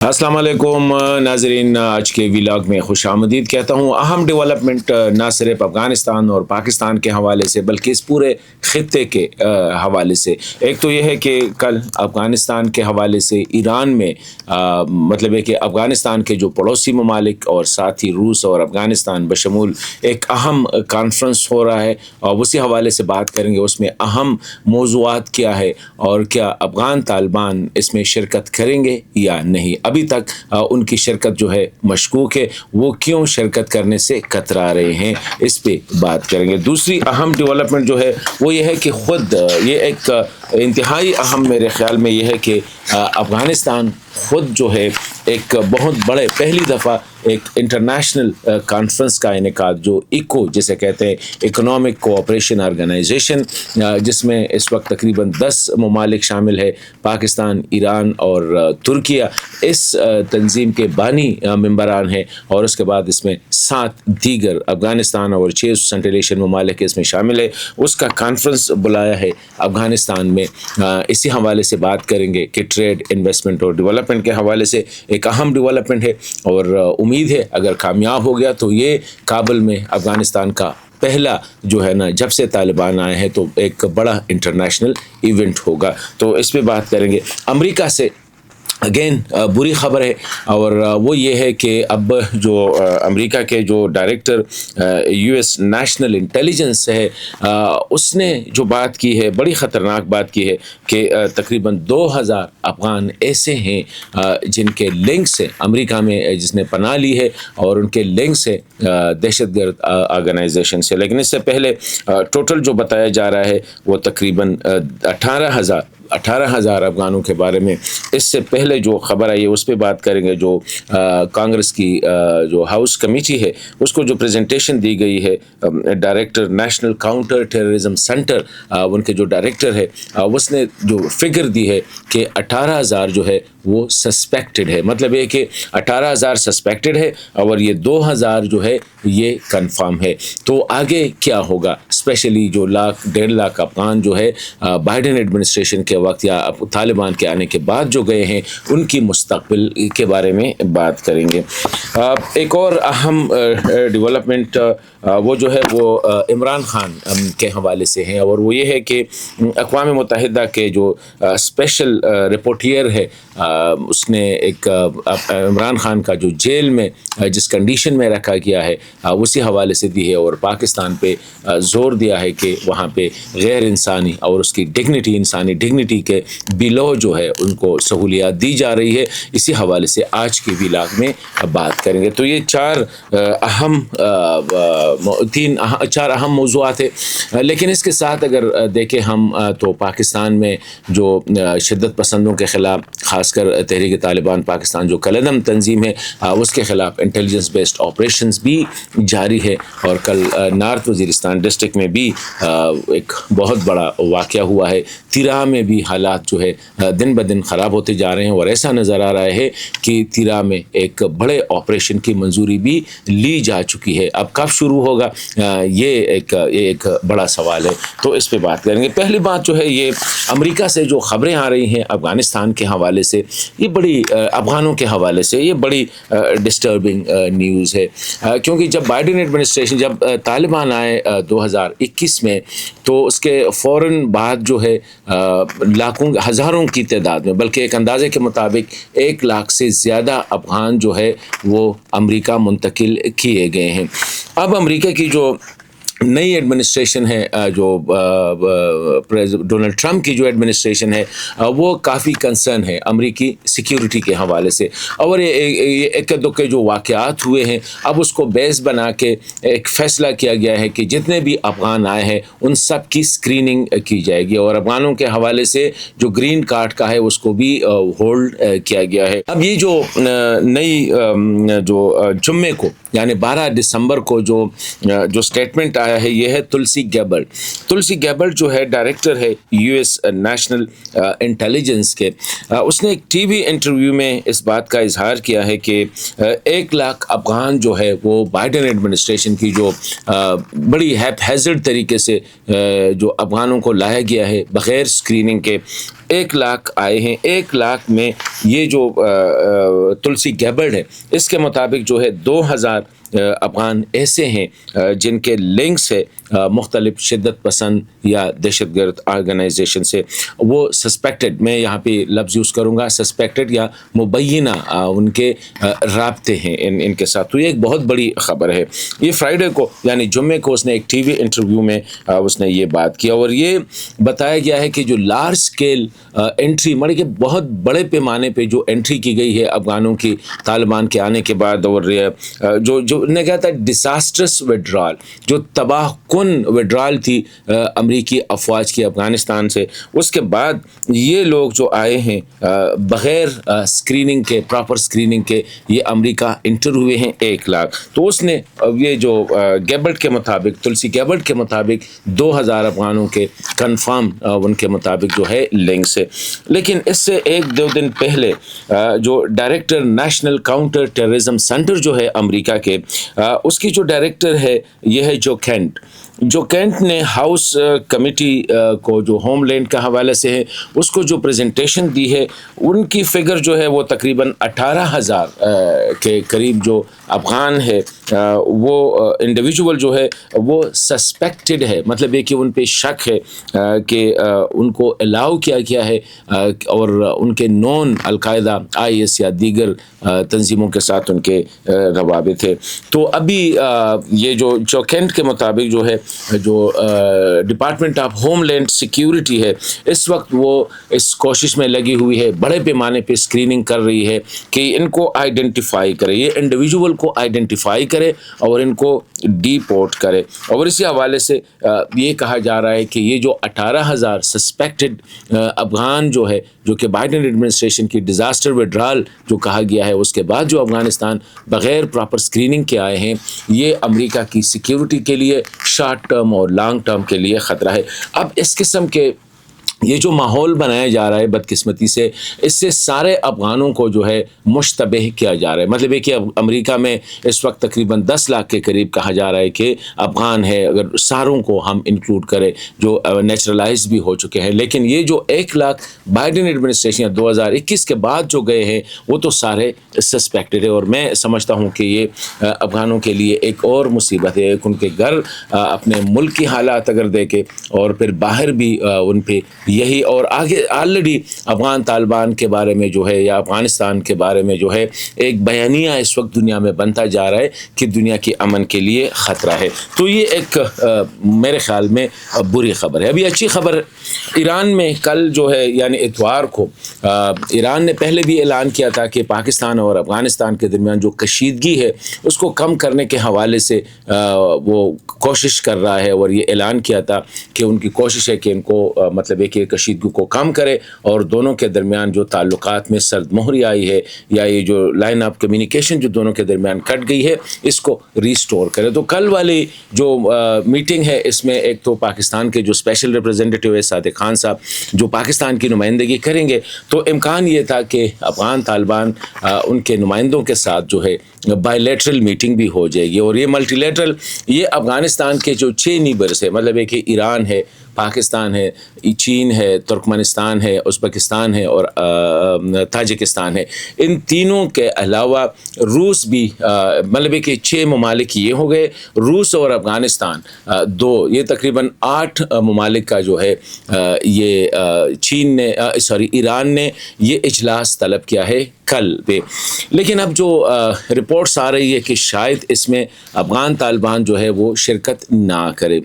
अस्सलाम वालेकुम नाज़रीन, आज के व्लॉग में खुश आमदीद कहता हूँ। अहम डेवलपमेंट ना सिर्फ अफ़गानिस्तान और पाकिस्तान के हवाले से बल्कि इस पूरे ख़ित्ते के हवाले से। एक तो यह है कि कल अफ़गानिस्तान के हवाले से ईरान में मतलब है कि अफ़गानिस्तान के जो पड़ोसी ममालिक और साथ ही रूस और अफ़गानिस्तान बशमूल एक अहम कॉन्फ्रेंस हो रहा है और उसी हवाले से बात करेंगे। उसमें अहम मौज़ूआत क्या है और क्या अफ़गान तालिबान इसमें शिरकत करेंगे या नहीं। अभी तक उनकी शिरकत जो है मशकूक है, वो क्यों शिरकत करने से कतरा रहे हैं, इस पे बात करेंगे। दूसरी अहम डेवलपमेंट जो है वो ये है कि ख़ुद ये एक इंतहाई अहम मेरे ख़्याल में ये है कि अफ़गानिस्तान ख़ुद जो है एक बहुत बड़े पहली दफ़ा एक इंटरनेशनल कॉन्फ्रेंस का इनेकाद जो इको जिसे कहते हैं इकोनॉमिक कोऑपरेशन ऑर्गेनाइजेशन, जिसमें इस वक्त तकरीबन 10 ममालिक शामिल है, पाकिस्तान, ईरान और तुर्किया इस तंजीम के बानी मेंबरान हैं और उसके बाद इसमें 7 दीगर अफ़गानिस्तान और 6 सेंट्रल एशियन ममालिक इसमें शामिल है। उसका कॉन्फ्रेंस बुलाया है अफ़गानिस्तान में। इसी हवाले से बात करेंगे कि ट्रेड, इन्वेस्टमेंट और डेवलपमेंट के हवाले से एक अहम डेवलपमेंट है और उम्मीद है अगर कामयाब हो गया तो ये काबुल में अफ़गानिस्तान का पहला जो है ना, जब से तालिबान आए हैं तो एक बड़ा इंटरनेशनल इवेंट होगा। तो इस पे बात करेंगे। अमेरिका से अगेन बुरी ख़बर है और वो ये है कि अब जो अमेरिका के जो डायरेक्टर यूएस नेशनल इंटेलिजेंस है, उसने जो बात की है, बड़ी ख़तरनाक बात की है कि तकरीबन 2000 अफ़गान ऐसे हैं जिनके लिंक्स हैं अमेरिका में, जिसने पनाह ली है और उनके लिंक्स है दहशतगर्द ऑर्गेनाइजेशन से। लेकिन इससे पहले टोटल जो बताया जा रहा है वो तकरीबन 18,000 अफ़गानों के बारे में। इससे पहले जो ख़बर आई है उस पर बात करेंगे। जो कांग्रेस की जो हाउस कमेटी है उसको जो प्रेजेंटेशन दी गई है, director national counter terrorism centre उनके जो डायरेक्टर है उसने जो फिगर दी है कि 18,000 जो है वो सस्पेक्टेड है। मतलब ये कि 18,000 सस्पेक्टेड है और ये 2,000 जो है ये कंफर्म है। तो आगे क्या होगा, स्पेशली जो 1.5 लाख अफ़गान जो है बाइडेन एडमिनिस्ट्रेशन के वक्त या तालिबान के आने के बाद जो गए हैं, उनकी मुस्तक़बिल के बारे में बात करेंगे। एक और अहम डेवलपमेंट वो जो है वो इमरान खान के हवाले से है और वो ये है कि अक़वाम मुत्तहिदा के जो स्पेशल रिपोर्टियर है उसने एक इमरान खान का जो जेल में जिस कंडीशन में रखा गया है उसी हवाले से दी है और पाकिस्तान पे ज़ोर दिया है कि वहाँ पे गैर इंसानी और उसकी डिग्निटी, इंसानी डिग्निटी के बिलो जो है उनको सहूलियात दी जा रही है। इसी हवाले से आज के व्लॉग में बात करेंगे। तो ये चार अहम मौज़ूआत है। लेकिन इसके साथ अगर देखें हम तो पाकिस्तान में जो शिद्दत पसंदों के ख़िलाफ़, ख़ासकर तहरीक तालिबान पाकिस्तान जो कलदम तंजीम है, उसके ख़िलाफ़ इंटेलिजेंस बेस्ड ऑपरेशंस भी जारी है और कल नॉर्थ वज़ीरिस्तान डिस्ट्रिक्ट में भी एक बहुत बड़ा वाक़या हुआ है। तिरा में भी हालात जो है दिन ब दिन ख़राब होते जा रहे हैं और ऐसा नज़र आ रहा है कि तिरा में एक बड़े ऑपरेशन की मंजूरी भी ली जा चुकी है। अब कब शुरू होगा ये एक बड़ा सवाल है, तो इस पे बात करेंगे। पहली बात जो है ये अमेरिका से जो ख़बरें आ रही हैं अफ़गानिस्तान के हवाले से, ये बड़ी अफ़गानों के हवाले से ये बड़ी डिस्टर्बिंग न्यूज़ है क्योंकि जब बाइडेन एडमिनिस्ट्रेशन, जब तालिबान आए 2021 में, तो उसके फ़ौरन बाद जो है लाखों हज़ारों की तादाद में, बल्कि एक अंदाज़े के मुताबिक 1 लाख से ज़्यादा अफ़गान जो है वो अमेरिका मुंतकिल किए गए हैं। अब अमेरिका की जो नई एडमिनिस्ट्रेशन है, जो डोनाल्ड ट्रंप की जो एडमिनिस्ट्रेशन है, वो काफ़ी कंसर्न है अमरीकी सिक्योरिटी के हवाले से और ये एक दुक्के जो वाक़यात हुए हैं, अब उसको बेस बना के एक फ़ैसला किया गया है कि जितने भी अफ़गान आए हैं उन सब की स्क्रीनिंग की जाएगी और अफ़गानों के हवाले से जो ग्रीन कार्ड का है उसको भी होल्ड किया गया है। अब ये जो नई जो जुम्मे को यानी 12 दिसंबर को जो स्टेटमेंट आया है, ये है तुलसी गैबर्ट जो है डायरेक्टर है यूएस नेशनल इंटेलिजेंस के। उसने एक टीवी इंटरव्यू में इस बात का इजहार किया है कि 1 लाख अफ़गान जो है वो बाइडेन एडमिनिस्ट्रेशन की जो बड़ी हैज़र्ड तरीके से जो अफ़गानों को लाया गया है बग़ैर स्क्रीनिंग के, 1 लाख आए हैं। 1 लाख में ये जो तुलसी गैबर्ड है, इसके मुताबिक जो है 2000 अफ़गान ऐसे हैं जिनके लिंक्स है मुख्तलिफ शिद्दत पसंद या दहशतगर्द ऑर्गेनाइजेशन से। वो सस्पेक्टेड, मैं यहाँ पे लफ्ज़ यूज़ करूँगा, सस्पेक्टेड या मुबैना उनके राब्ते हैं इनके साथ। तो ये एक बहुत बड़ी ख़बर है। ये फ्राइडे को यानी जुम्मे को उसने एक टीवी इंटरव्यू में उसने ये बात की और ये बताया गया है कि जो लार्ज स्केल एंट्री, मतलब कि बहुत बड़े पैमाने पे जो एंट्री की गई है अफ़गानों की तालिबान के आने के बाद, और जो ने कहा था डिज़ास्ट्रस विड्रॉल, जो तबाह कुन विड्रॉल थी अमरीकी अफवाज की अफ़गानिस्तान से, उसके बाद ये लोग जो आए हैं बग़ैर स्क्रीनिंग के, प्रॉपर स्क्रीनिंग के, ये अमेरिका इंटर हुए हैं 1 लाख। तो उसने ये जो गैबर्ड के मुताबिक, तुलसी गैबर्ड के मुताबिक 2000 अफ़गानों के कंफर्म उनके मुताबिक जो है लिंक्स है। लेकिन इससे 1-2 दिन पहले जो director national counter terrorism centre जो है अमेरिका के, उसकी जो डायरेक्टर है ये है जो कैंट ने हाउस कमेटी को जो होमलैंड का हवाले से है उसको जो प्रेजेंटेशन दी है, उनकी फ़िगर जो है वो तकरीबन 18,000 के करीब जो अफ़गान है वो इंडिविजुअल जो है वो सस्पेक्टेड है, मतलब ये कि उन पे शक है कि उनको अलाउ किया गया है और उनके नॉन अलकायदा IS या दीगर तंजीमों के साथ उनके रवाबित है। तो अभी ये जो कैंट के मुताबिक जो है जो डिपार्टमेंट ऑफ होमलैंड सिक्योरिटी है, इस वक्त वो इस कोशिश में लगी हुई है, बड़े पैमाने पे स्क्रीनिंग कर रही है कि इनको आइडेंटिफाई करे, ये इंडिविजुअल को आइडेंटिफाई करे और इनको डीपोर्ट करे। और इसी हवाले से ये कहा जा रहा है कि ये जो 18,000 सस्पेक्टेड अफ़गान जो है, जो कि बाइडेन एडमिनिस्ट्रेशन की डिज़ास्टर विड्रॉल जो कहा गया है उसके बाद जो अफ़गानिस्तान बग़ैर प्रॉपर स्क्रीनिंग के आए हैं, ये अमेरिका की सिक्योरिटी के लिए शॉर्ट टर्म और लॉन्ग टर्म के लिए ख़तरा है। अब इस किस्म के ये जो माहौल बनाया जा रहा है बदकिस्मती से, इससे सारे अफ़गानों को जो है मुश्तबह किया जा रहा है। मतलब है कि अमेरिका में इस वक्त तकरीबन 10 लाख के करीब कहा जा रहा है कि अफ़गान है, अगर सारों को हम इंक्लूड करें जो नेचुरलाइज भी हो चुके हैं। लेकिन ये जो 1 लाख बाइडेन एडमिनिस्ट्रेशन 2021 के बाद जो गए हैं वो तो सारे सस्पेक्टेड है। और मैं समझता हूँ कि ये अफ़गानों के लिए एक और मुसीबत है। एक उनके घर अपने मुल्क की हालात अगर देखें और फिर बाहर भी उन पर यही, और आगे ऑलरेडी अफ़गान तालिबान के बारे में जो है या अफ़गानिस्तान के बारे में जो है एक बयानिया इस वक्त दुनिया में बनता जा रहा है कि दुनिया के अमन के लिए ख़तरा है। तो ये एक मेरे ख़्याल में बुरी ख़बर है। अभी अच्छी खबर, ईरान में कल जो है यानी इतवार को ईरान ने पहले भी ऐलान किया था कि पाकिस्तान और अफ़गानिस्तान के दरमियान जो कशीदगी है उसको कम करने के हवाले से वो कोशिश कर रहा है, और ये ऐलान किया था कि उनकी कोशिश है कि इनको मतलब एक कशीदगी को कम करे और दोनों के दरमियान जो ताल्लुकात में सर्द मोहरी आई है या ये जो लाइन ऑफ कम्युनिकेशन जो दोनों के दरमियान कट गई है इसको रिस्टोर करे। तो कल वाली जो मीटिंग है इसमें एक तो पाकिस्तान के जो स्पेशल रिप्रेजेंटेटिव है सादिक खान साहब जो पाकिस्तान की नुमाइंदगी करेंगे, तो इम्कान ये था कि अफ़गान तालिबान उनके नुमाइंदों के साथ जो है बायलैटरल मीटिंग भी हो जाएगी। और ये मल्टीलैटरल, ये अफ़गानिस्तान के जो 6 नीबर्स है, मतलब है कि ईरान है, पाकिस्तान है, चीन है, तुर्कमेनिस्तान है, उज़्बेकिस्तान है और ताजिकिस्तान है, इन तीनों के अलावा रूस भी, मतलब है कि 6 ममालिक ये हो गए, रूस और अफ़गानिस्तान 2, ये तकरीबन 8 ममालिक का जो है ये ईरान ने ये इजलास तलब किया है कल पे। लेकिन अब जो रिपोर्ट्स आ रही है कि शायद इसमें अफ़गान तालिबान जो है वो शिरकत ना करे।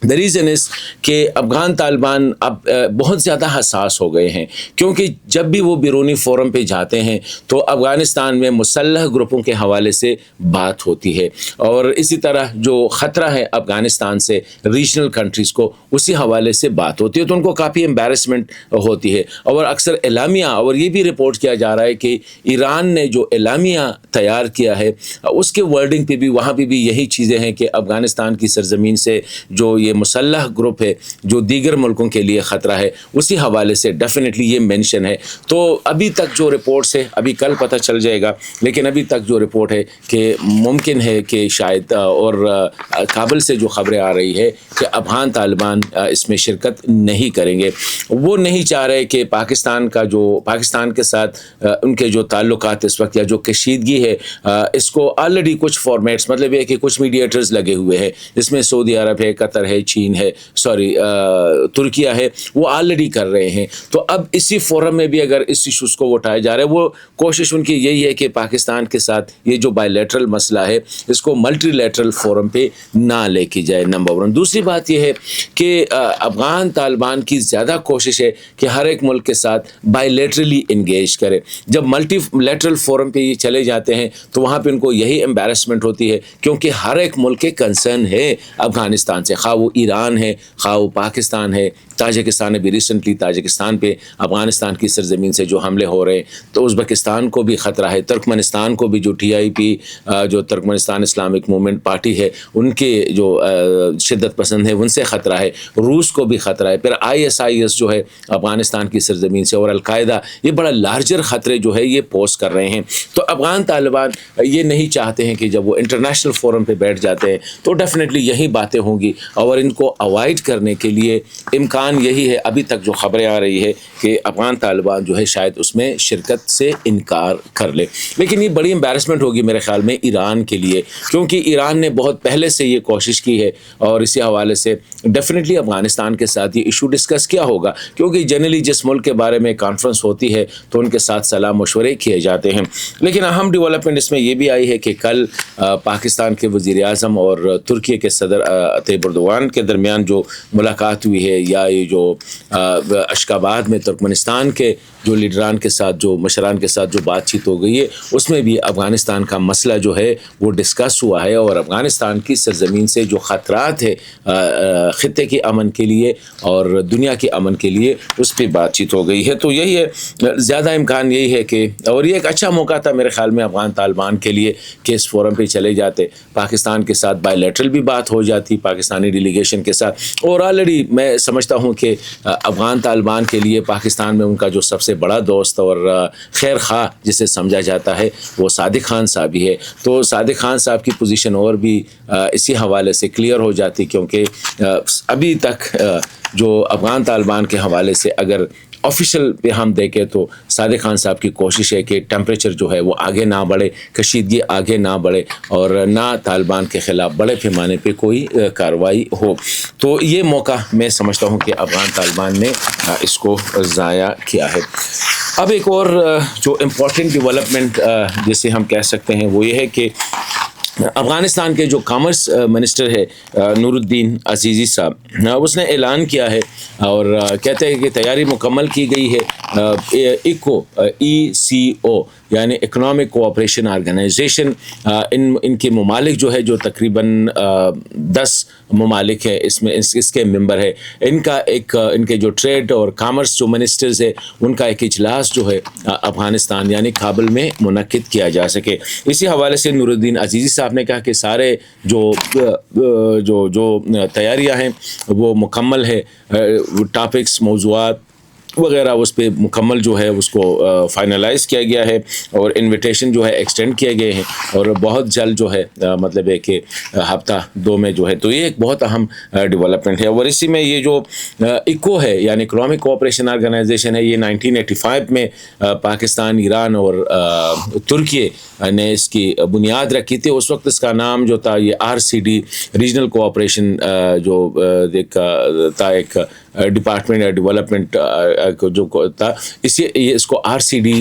द रीज़न इज़ कि अफ़गान तालिबान अब बहुत ज़्यादा हसास हो गए हैं, क्योंकि जब भी वो बैरूनी फ़ोरम पे जाते हैं तो अफ़गानिस्तान में मुसल्लह ग्रुपों के हवाले से बात होती है, और इसी तरह जो ख़तरा है अफ़गानिस्तान से रीजनल कंट्रीज़ को उसी हवाले से बात होती है, तो उनको काफ़ी एम्बैरसमेंट होती है। और अक्सर एलामिया, और ये भी रिपोर्ट किया जा रहा है कि ईरान ने जो एलामिया तैयार किया है उसके वर्डिंग पे भी, वहाँ पे भी यही चीज़ें हैं कि अफ़गानिस्तान की सरज़मीन से जो ये یہ مسلح گروپ ہے جو دیگر ملکوں کے لیے خطرہ ہے، اسی حوالے سے ڈیفینیٹلی یہ مینشن ہے. تو ابھی تک جو رپورٹس ہے، ابھی کل پتہ چل جائے گا، لیکن ابھی تک جو رپورٹ ہے کہ ممکن ہے کہ شاید اور کابل سے جو خبریں آ رہی ہے کہ افغان طالبان اس میں شرکت نہیں کریں گے. وہ نہیں چاہ رہے کہ پاکستان کے ساتھ ان کے جو تعلقات اس وقت یا جو کشیدگی ہے، اس کو آلریڈی کچھ فارمیٹس، مطلب یہ کہ کچھ میڈیٹرز لگے ہوئے ہیں، جس میں سعودی عرب ہے، قطر ہے، چین ہے، ترکیہ ہے، وہ آلریڈی کر رہے ہیں. تو اب اسی فورم میں بھی اگر اس ایشوز کو اٹھائے جا رہے ہیں، وہ کوشش ان کی یہی ہے کہ پاکستان کے ساتھ یہ جو بائی لیٹرل مسئلہ ہے اس کو ملٹی لیٹرل فورم پہ نہ لے کے جائے، نمبر 1. دوسری بات یہ ہے کہ افغان طالبان کی زیادہ کوشش ہے کہ ہر ایک ملک کے ساتھ بائی لیٹرلی انگیج کرے. جب ملٹی لیٹرل فورم پہ یہ چلے جاتے ہیں تو وہاں پہ ان کو یہی ایمبیرسمنٹ ہوتی ہے، کیونکہ ہر ایک ملک کے کنسرن ہے افغانستان سے، خواہ وہ ایران ہے، خواہ وہ پاکستان ہے، تاجکستان نے بھی ریسنٹلی تاجکستان پہ افغانستان کی سرزمین سے جو حملے ہو رہے ہیں، تو ازبکستان کو بھی خطرہ ہے، ترکمنستان کو بھی جو TIP جو ترکمنستان اسلامک موومنٹ پارٹی ہے ان کے جو شدت پسند ہے ان سے خطرہ ہے، روس کو بھی خطرہ ہے، پھر ISIS جو ہے افغانستان کی سرزمین سے، اور القاعدہ، یہ بڑا لارجر خطرے جو ہے یہ پوز کر رہے ہیں. تو افغان طالبان یہ نہیں چاہتے ہیں کہ جب وہ انٹرنیشنل فورم پہ بیٹھ جاتے ہیں تو ڈیفینیٹلی یہی باتیں ہوں گی، اور ان کو اوائڈ کرنے کے لیے امکان یہی ہے، ابھی تک جو خبریں آ رہی ہے کہ افغان طالبان جو ہے شاید اس میں شرکت سے انکار کر لے. لیکن یہ بڑی امبیرسمنٹ ہوگی میرے خیال میں ایران کے لیے، کیونکہ ایران نے بہت پہلے سے یہ کوشش کی ہے، اور اسی حوالے سے ڈیفینیٹلی افغانستان کے ساتھ یہ ایشو ڈسکس کیا ہوگا، کیونکہ جنرلی جس ملک کے بارے میں کانفرنس ہوتی ہے تو ان کے ساتھ صلاح مشورے کیے جاتے ہیں. لیکن اہم ڈیولپمنٹ اس میں یہ بھی آئی ہے کہ کل پاکستان کے وزیر اعظم اور ترکیے کے صدر طیب اردوغان کے درمیان جو ملاقات ہوئی ہے، یا یہ جو اشکاباد میں ترکمنستان کے جو لیڈران کے ساتھ، جو مشران کے ساتھ جو بات چیت ہو گئی ہے، اس میں بھی افغانستان کا مسئلہ جو ہے وہ ڈسکس ہوا ہے، اور افغانستان کی سرزمین سے جو خطرات ہے خطے کے امن کے لیے اور دنیا کے امن کے لیے، اس پہ بات چیت ہو گئی ہے. تو یہی ہے، زیادہ امکان یہی ہے کہ، اور یہ ایک اچھا موقع تھا میرے خیال میں افغان طالبان کے لیے کہ اس فورم پہ چلے جاتے، پاکستان کے ساتھ بائی لیٹرل بھی بات ہو جاتی پاکستانی ڈیلیگیشن کے ساتھ. اور آلریڈی میں سمجھتا ہوں کہ افغان طالبان کے لیے پاکستان میں ان کا جو سب سے بڑا دوست اور خیر خواہ جسے سمجھا جاتا ہے وہ صادق خان صاحب ہی ہے. تو صادق خان صاحب کی پوزیشن اور بھی اسی حوالے سے کلیئر ہو جاتی، کیونکہ ابھی تک جو افغان طالبان کے حوالے سے اگر آفیشیل پہ ہم دیکھیں تو صادق خان صاحب کی کوشش ہے کہ ٹیمپریچر جو ہے وہ آگے نہ بڑھے، کشیدگی آگے نہ بڑھے، اور نہ طالبان کے خلاف بڑے پیمانے پہ کوئی کارروائی ہو. تو یہ موقع میں سمجھتا ہوں کہ افغان طالبان نے اس کو ضائع کیا ہے. اب ایک اور جو امپورٹنٹ ڈیولپمنٹ جسے ہم کہہ سکتے ہیں وہ یہ ہے کہ افغانستان کے جو کامرس منسٹر ہے نور الدین عزیزی صاحب، اس نے اعلان کیا ہے اور کہتے ہیں کہ تیاری مکمل کی گئی ہے ECO یعنی اکنامک کوآپریشن آرگنائزیشن. ان کے ممالک جو ہے جو تقریباً 10 ممالک ہے، اس میں اس کے ممبر ہے. ان کے جو ٹریڈ اور کامرس جو منسٹرز ہے ان کا ایک اجلاس جو ہے افغانستان یعنی کابل میں منعقد کیا جا سکے. اسی حوالے سے نور الدین عزیزی صاحب نے کہا کہ سارے جو تیاریاں ہیں وہ مکمل ہے، ٹاپکس، موضوعات وغیرہ اس پہ مکمل جو ہے اس کو فائنلائز کیا گیا ہے، اور انویٹیشن جو ہے ایکسٹینڈ کیے گئے ہیں، اور بہت جلد جو ہے مطلب ہے کہ ہفتہ 2 میں جو ہے. تو یہ ایک بہت اہم ڈیولپمنٹ ہے. اور اسی میں یہ جو ECO ہے یعنی اکنامک کوآپریشن آرگنائزیشن ہے، یہ 1985 میں پاکستان، ایران اور ترکیے نے اس کی بنیاد رکھی تھی. اس وقت اس کا نام جو تھا یہ RCD ریجنل کوآپریشن جو ایک تھا، ایک ڈپارٹمنٹ ڈیولپمنٹ جو تھا، اس کو RCD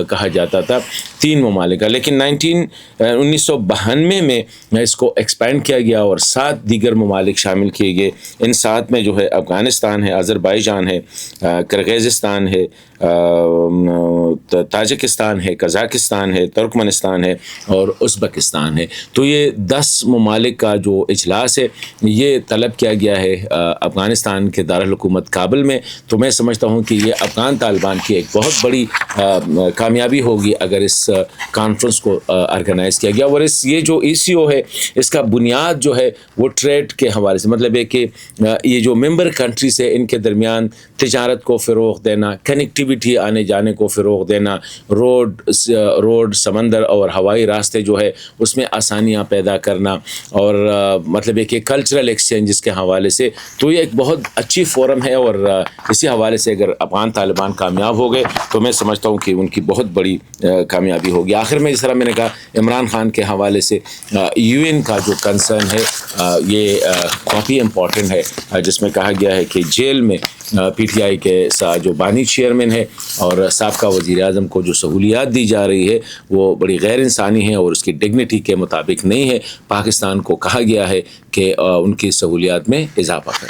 کہا جاتا تھا 3 ممالک کا. لیکن 1992 میں اس کو ایکسپینڈ کیا گیا اور 7 دیگر ممالک شامل کیے گئے. ان 7 میں جو ہے افغانستان ہے، آذربائیجان ہے، کرغیزستان ہے، تاجکستان ہے، قزاقستان ہے، ترکمنستان ہے اور ازبکستان ہے. تو یہ 10 ممالک کا جو اجلاس ہے یہ طلب کیا گیا ہے افغانستان کے دارالحکومت کابل میں. تو میں سمجھتا ہوں کہ یہ افغان طالبان کی ایک بہت بڑی کامیابی ہوگی اگر اس کانفرنس کو آرگنائز کیا گیا. اور یہ جو ECO ہے اس کا بنیاد جو ہے وہ ٹریڈ کے حوالے سے، مطلب ہے کہ یہ جو ممبر کنٹریز ہے ان کے درمیان تجارت کو فروغ دینا، کنیکٹیویٹی آنے جانے کو فروغ دینا، روڈ سمندر اور ہوائی راستے جو ہے اس میں آسانیاں پیدا کرنا، اور مطلب ہے کہ کلچرل ایکسچینجز کے حوالے سے. تو یہ ایک بہت اچھی فورم ہے، اور اسی حوالے سے اگر افغان طالبان کامیاب ہو گئے تو میں سمجھتا ہوں کہ ان کی بہت بڑی کامیابی ہوگی. آخر میں جس طرح میں نے کہا عمران خان کے حوالے سے UN کا جو کنسرن ہے یہ کافی امپورٹنٹ ہے، جس میں کہا گیا ہے کہ جیل میں PTI کے جو بانی چیئرمین ہے اور سابقہ وزیر اعظم کو جو سہولیات دی جا رہی ہے وہ بڑی غیر انسانی ہے اور اس کی ڈگنیٹی کے مطابق نہیں ہے. پاکستان کو کہا گیا ہے کہ ان کی سہولیات میں اضافہ کرے.